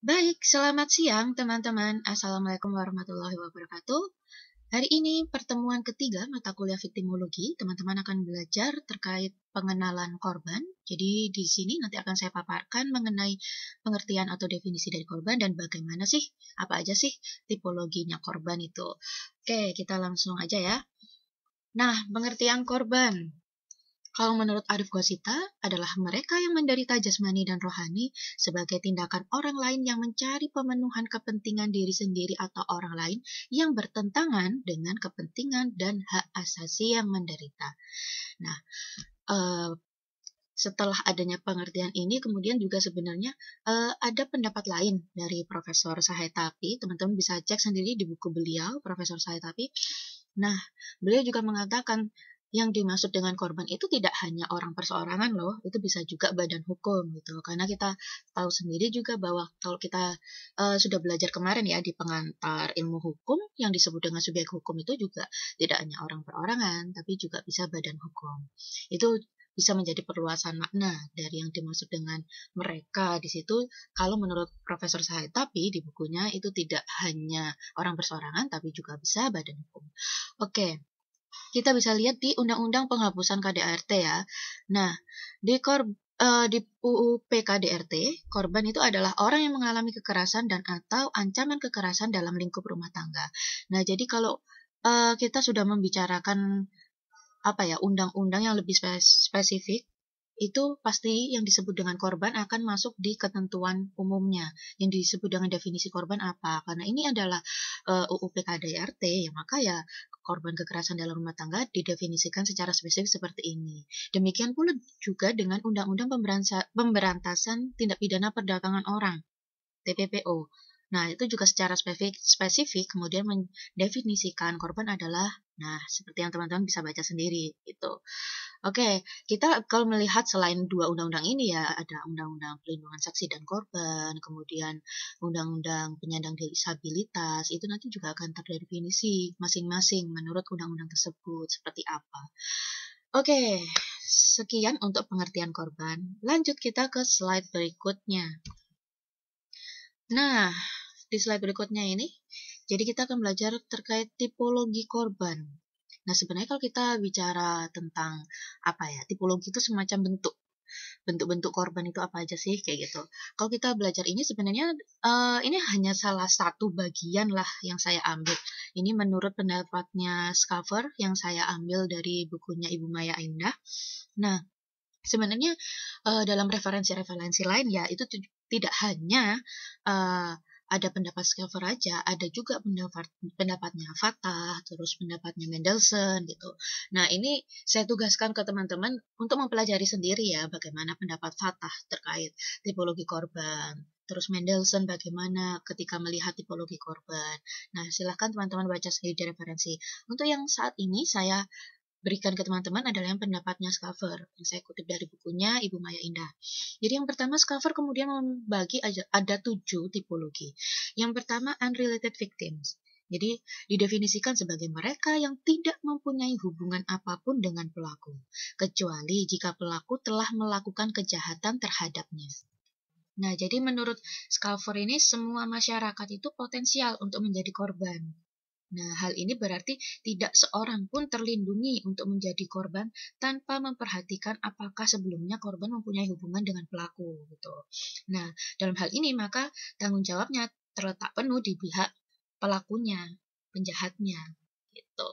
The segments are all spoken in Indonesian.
Baik, selamat siang teman-teman. Assalamualaikum warahmatullahi wabarakatuh. Hari ini pertemuan ketiga mata kuliah viktimologi. Teman-teman akan belajar terkait pengenalan korban. Jadi di sini nanti akan saya paparkan mengenai pengertian atau definisi dari korban dan bagaimana sih, apa aja sih tipologinya korban itu. Oke, kita langsung aja ya. Nah, pengertian korban. Kalau menurut Arif Gosita adalah mereka yang menderita jasmani dan rohani sebagai tindakan orang lain yang mencari pemenuhan kepentingan diri sendiri atau orang lain yang bertentangan dengan kepentingan dan hak asasi yang menderita. Nah, eh, setelah adanya pengertian ini, kemudian juga sebenarnya ada pendapat lain dari Profesor Sahetapi. Teman-teman bisa cek sendiri di buku beliau, Profesor Sahetapi. Nah, beliau juga mengatakan yang dimaksud dengan korban itu tidak hanya orang perseorangan loh, itu bisa juga badan hukum gitu. Karena kita tahu sendiri juga bahwa kalau kita sudah belajar kemarin ya di pengantar ilmu hukum, yang disebut dengan subjek hukum itu juga tidak hanya orang perorangan, tapi juga bisa badan hukum. Itu bisa menjadi perluasan makna dari yang dimaksud dengan mereka di situ. Kalau menurut Profesor Said, tapi di bukunya itu tidak hanya orang perseorangan, tapi juga bisa badan hukum. Oke, kita bisa lihat di Undang-Undang Penghapusan KDRT ya. Nah, di UU PKDRT, korban itu adalah orang yang mengalami kekerasan dan atau ancaman kekerasan dalam lingkup rumah tangga. Nah, jadi kalau kita sudah membicarakan apa ya, undang-undang yang lebih spesifik, itu pasti yang disebut dengan korban akan masuk di ketentuan umumnya. Yang disebut dengan definisi korban apa? Karena ini adalah UU PKDRT, ya maka ya korban kekerasan dalam rumah tangga didefinisikan secara spesifik seperti ini. Demikian pula juga dengan Undang-Undang Pemberantasan Tindak Pidana Perdagangan Orang, TPPO. Nah, itu juga secara spesifik kemudian mendefinisikan korban adalah, nah, seperti yang teman-teman bisa baca sendiri, itu. Oke, kita kalau melihat selain dua undang-undang ini ya, ada Undang-Undang Perlindungan Saksi dan Korban, kemudian Undang-Undang Penyandang Disabilitas, itu nanti juga akan terdefinisi masing-masing menurut undang-undang tersebut seperti apa. Oke, sekian untuk pengertian korban. Lanjut kita ke slide berikutnya. Nah, di slide berikutnya ini, jadi kita akan belajar terkait tipologi korban. Nah, sebenarnya kalau kita bicara tentang apa ya, tipologi itu semacam bentuk-bentuk korban itu apa aja sih kayak gitu. Kalau kita belajar ini sebenarnya ini hanya salah satu bagian lah yang saya ambil. Ini menurut pendapatnya Schaeffer yang saya ambil dari bukunya Ibu Maya Indah. Nah, sebenarnya dalam referensi-referensi lain ya itu tidak hanya ada pendapat Schaeffer aja, ada juga pendapatnya Fatah, terus pendapatnya Mendelssohn gitu. Nah, ini saya tugaskan ke teman-teman untuk mempelajari sendiri ya bagaimana pendapat Fatah terkait tipologi korban. Terus Mendelssohn bagaimana ketika melihat tipologi korban. Nah, silahkan teman-teman baca sendiri di referensi. Untuk yang saat ini saya berikan ke teman-teman adalah yang pendapatnya Schaeffer, yang saya kutip dari bukunya Ibu Maya Indah. Jadi yang pertama, Schaeffer kemudian membagi ada 7 tipologi. Yang pertama, unrelated victims. Jadi didefinisikan sebagai mereka yang tidak mempunyai hubungan apapun dengan pelaku, kecuali jika pelaku telah melakukan kejahatan terhadapnya. Nah, jadi menurut Schaeffer ini semua masyarakat itu potensial untuk menjadi korban. Nah, hal ini berarti tidak seorang pun terlindungi untuk menjadi korban tanpa memperhatikan apakah sebelumnya korban mempunyai hubungan dengan pelaku gitu. Nah, dalam hal ini maka tanggung jawabnya terletak penuh di pihak pelakunya, penjahatnya gitu.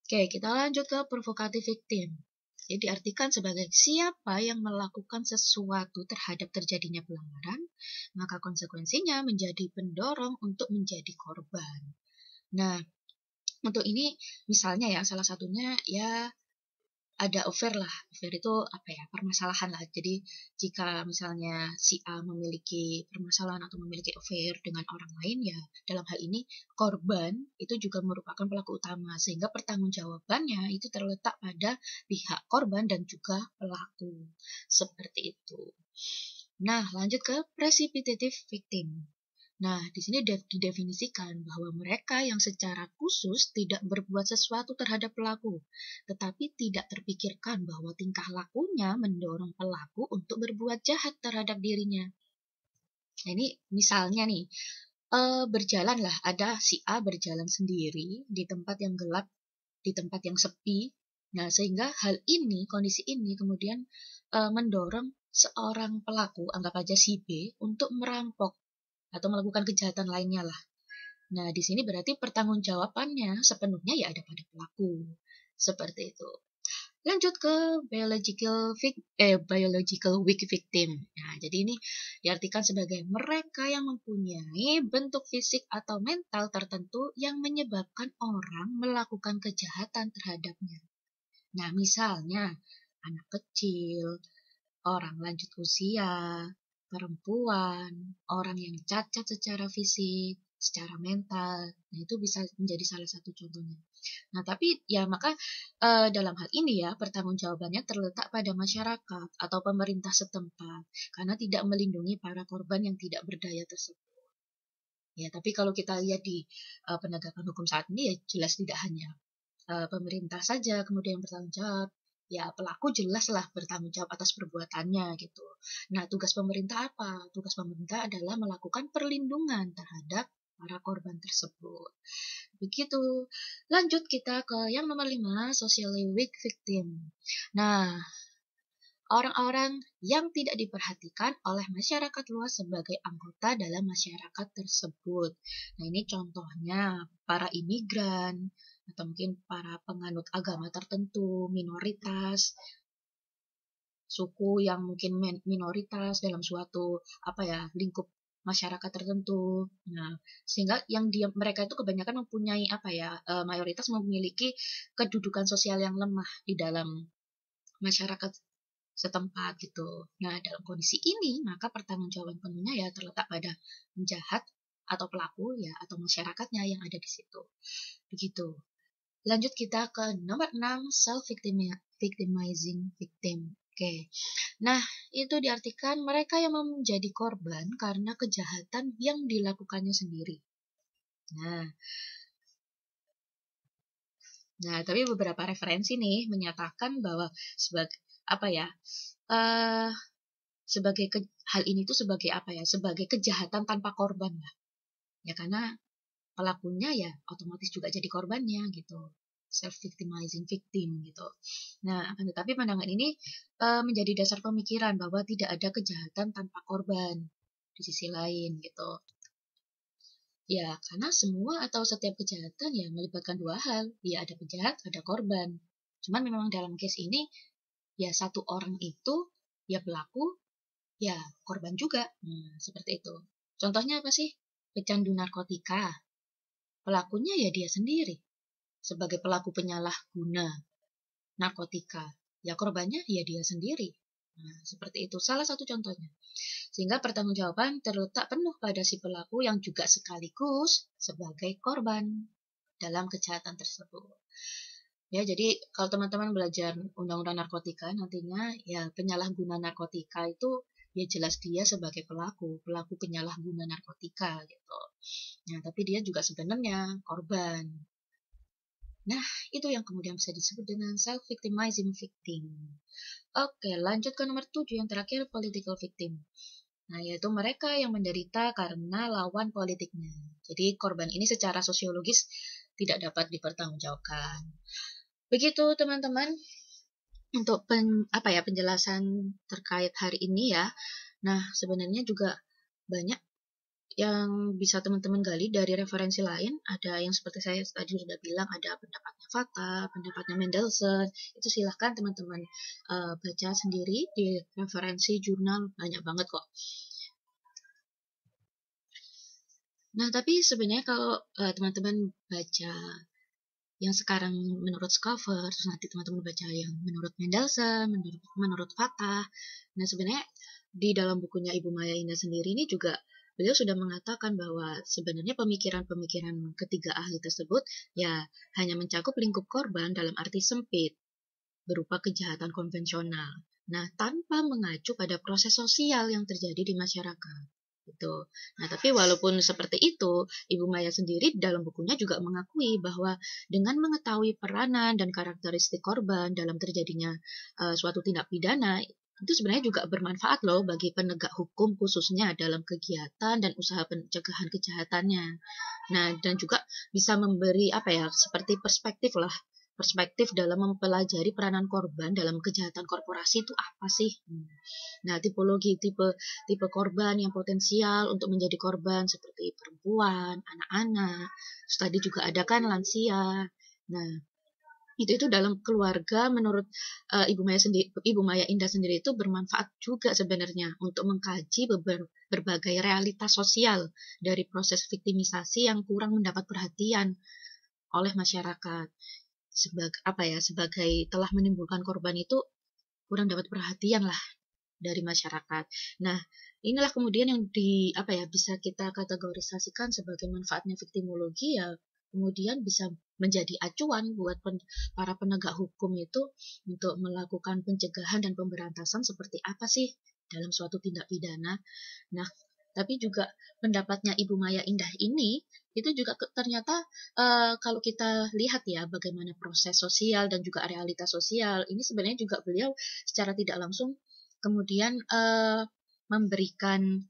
Oke, kita lanjut ke provocative victim. Jadi diartikan sebagai siapa yang melakukan sesuatu terhadap terjadinya pelanggaran, maka konsekuensinya menjadi pendorong untuk menjadi korban. Nah, untuk ini misalnya ya salah satunya ya ada affair lah. Affair itu apa ya? Permasalahan lah. Jadi jika misalnya si A memiliki permasalahan atau memiliki affair dengan orang lain ya dalam hal ini korban itu juga merupakan pelaku utama sehingga pertanggungjawabannya itu terletak pada pihak korban dan juga pelaku. Seperti itu. Nah, lanjut ke precipitative victim. Nah, di sini didefinisikan bahwa mereka yang secara khusus tidak berbuat sesuatu terhadap pelaku, tetapi tidak terpikirkan bahwa tingkah lakunya mendorong pelaku untuk berbuat jahat terhadap dirinya. Nah, ini misalnya nih, berjalanlah ada si A berjalan sendiri di tempat yang gelap, di tempat yang sepi. Nah, sehingga hal ini, kondisi ini kemudian mendorong seorang pelaku, anggap aja si B, untuk merampok atau melakukan kejahatan lainnya lah. Nah, di sini berarti pertanggungjawabannya sepenuhnya ya ada pada pelaku. Seperti itu. Lanjut ke biological weak victim. Nah, jadi ini diartikan sebagai mereka yang mempunyai bentuk fisik atau mental tertentu yang menyebabkan orang melakukan kejahatan terhadapnya. Nah, misalnya anak kecil, orang lanjut usia, perempuan, orang yang cacat secara fisik, secara mental. Nah, itu bisa menjadi salah satu contohnya. Nah, tapi ya maka dalam hal ini ya pertanggungjawabannya terletak pada masyarakat atau pemerintah setempat karena tidak melindungi para korban yang tidak berdaya tersebut. Ya, tapi kalau kita lihat di penegakan hukum saat ini ya jelas tidak hanya pemerintah saja kemudian yang bertanggung jawab. Ya, pelaku jelaslah bertanggung jawab atas perbuatannya gitu. Nah, tugas pemerintah apa? Tugas pemerintah adalah melakukan perlindungan terhadap para korban tersebut. Begitu. Lanjut kita ke yang nomor 5, socially weak victim. Nah, orang-orang yang tidak diperhatikan oleh masyarakat luas sebagai anggota dalam masyarakat tersebut. Nah, ini contohnya para imigran, atau mungkin para penganut agama tertentu, minoritas, suku yang mungkin minoritas dalam suatu lingkup masyarakat tertentu. Nah, sehingga yang mereka itu kebanyakan mempunyai mayoritas memiliki kedudukan sosial yang lemah di dalam masyarakat setempat gitu. Nah, dalam kondisi ini maka pertanggungjawaban penuhnya ya terletak pada penjahat atau pelaku ya atau masyarakatnya yang ada di situ. Begitu. Lanjut kita ke nomor 6, self-victimizing victim. Oke. Nah, itu diartikan mereka yang menjadi korban karena kejahatan yang dilakukannya sendiri. Nah, tapi beberapa referensi nih menyatakan bahwa sebagai hal ini tuh sebagai kejahatan tanpa korban lah. Ya karena pelakunya ya otomatis juga jadi korbannya gitu. Self-victimizing victim gitu. Nah, akan tetapi pandangan ini menjadi dasar pemikiran bahwa tidak ada kejahatan tanpa korban di sisi lain gitu. Ya, karena semua atau setiap kejahatan ya melibatkan dua hal. Ya, ada penjahat, ada korban. Cuman memang dalam case ini ya satu orang itu ya pelaku, ya korban juga. Nah, seperti itu. Contohnya apa sih? Pecandu narkotika. Pelakunya ya dia sendiri. Sebagai pelaku penyalahguna narkotika. Ya korbannya ya dia sendiri. Nah, seperti itu. Salah satu contohnya. Sehingga pertanggungjawaban terletak penuh pada si pelaku yang juga sekaligus sebagai korban dalam kejahatan tersebut. Ya, jadi kalau teman-teman belajar undang-undang narkotika nantinya ya penyalahguna narkotika itu ya jelas dia sebagai pelaku penyalahguna narkotika gitu. Nah, tapi dia juga sebenarnya korban. Nah, itu yang kemudian bisa disebut dengan self-victimizing victim. Oke, lanjut ke nomor 7 yang terakhir, political victim. Nah, yaitu mereka yang menderita karena lawan politiknya. Jadi, korban ini secara sosiologis tidak dapat dipertanggungjawabkan. Begitu, teman-teman, untuk penjelasan terkait hari ini ya. Nah, sebenarnya juga banyak yang bisa teman-teman gali dari referensi lain. Ada yang seperti saya tadi sudah bilang, ada pendapatnya Fata, pendapatnya Mendelssohn. Itu silahkan teman-teman baca sendiri di referensi jurnal, banyak banget kok. Nah, tapi sebenarnya kalau teman-teman baca yang sekarang menurut Scover, terus nanti teman-teman baca yang menurut Mendelssohn, menurut Fata. Nah, sebenarnya di dalam bukunya Ibu Maya Indah sendiri ini juga beliau sudah mengatakan bahwa sebenarnya pemikiran-pemikiran ketiga ahli tersebut ya hanya mencakup lingkup korban dalam arti sempit, berupa kejahatan konvensional. Nah, tanpa mengacu pada proses sosial yang terjadi di masyarakat. Gitu. Nah, tapi walaupun seperti itu, Ibu Maya sendiri dalam bukunya juga mengakui bahwa dengan mengetahui peranan dan karakteristik korban dalam terjadinya suatu tindak pidana, itu sebenarnya juga bermanfaat loh bagi penegak hukum khususnya dalam kegiatan dan usaha pencegahan kejahatannya. Nah, dan juga bisa memberi apa ya, seperti perspektif lah, perspektif dalam mempelajari peranan korban dalam kejahatan korporasi itu apa sih? Nah, tipologi tipe korban yang potensial untuk menjadi korban seperti perempuan, anak-anak, terus tadi juga ada kan lansia. Nah, itu dalam keluarga menurut Ibu Maya Indah sendiri itu bermanfaat juga sebenarnya untuk mengkaji berbagai realitas sosial dari proses viktimisasi yang kurang mendapat perhatian oleh masyarakat. Sebagai telah menimbulkan korban itu kurang dapat perhatian lah dari masyarakat. Nah, inilah kemudian yang bisa kita kategorisasikan sebagai manfaatnya viktimologi, ya kemudian bisa menjadi acuan buat para penegak hukum itu untuk melakukan pencegahan dan pemberantasan seperti apa sih dalam suatu tindak pidana. Nah, tapi juga pendapatnya Ibu Maya Indah ini itu juga ternyata kalau kita lihat ya bagaimana proses sosial dan juga realitas sosial ini, sebenarnya juga beliau secara tidak langsung kemudian memberikan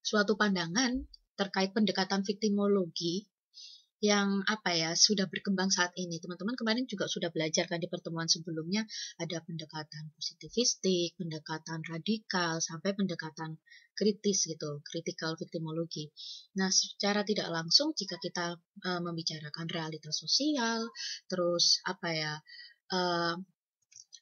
suatu pandangan terkait pendekatan viktimologi yang sudah berkembang saat ini. Teman-teman kemarin juga sudah belajar kan di pertemuan sebelumnya, ada pendekatan positivistik, pendekatan radikal, sampai pendekatan kritis gitu, critical victimology. Nah, secara tidak langsung jika kita membicarakan realitas sosial, terus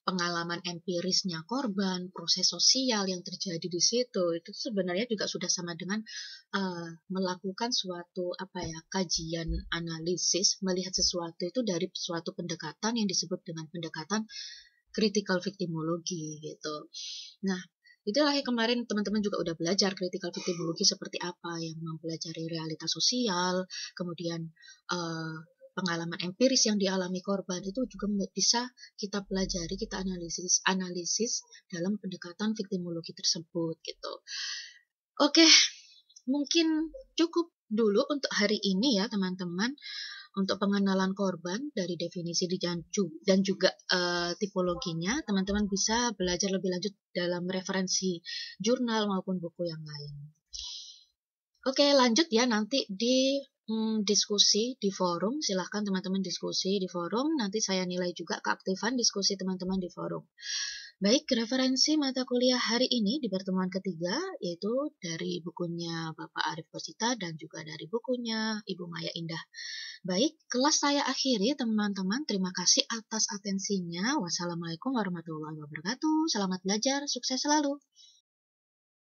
pengalaman empirisnya korban, proses sosial yang terjadi di situ, itu sebenarnya juga sudah sama dengan melakukan suatu kajian analisis, melihat sesuatu itu dari suatu pendekatan yang disebut dengan pendekatan critical victimology gitu. Nah, itulah yang kemarin teman-teman juga udah belajar critical victimology seperti apa, yang mempelajari realitas sosial, kemudian pengalaman empiris yang dialami korban itu juga bisa kita pelajari, kita analisis dalam pendekatan viktimologi tersebut gitu. Oke, mungkin cukup dulu untuk hari ini ya teman-teman, untuk pengenalan korban dari definisi dan juga tipologinya. Teman-teman bisa belajar lebih lanjut dalam referensi jurnal maupun buku yang lain. Oke, lanjut ya nanti di diskusi di forum. Silahkan teman-teman diskusi di forum. Nanti saya nilai juga keaktifan diskusi teman-teman di forum. Baik, referensi mata kuliah hari ini di pertemuan ketiga yaitu dari bukunya Bapak Arif Kosita dan juga dari bukunya Ibu Maya Indah. Baik, kelas saya akhiri teman-teman. Terima kasih atas atensinya. Wassalamualaikum warahmatullahi wabarakatuh. Selamat belajar, sukses selalu.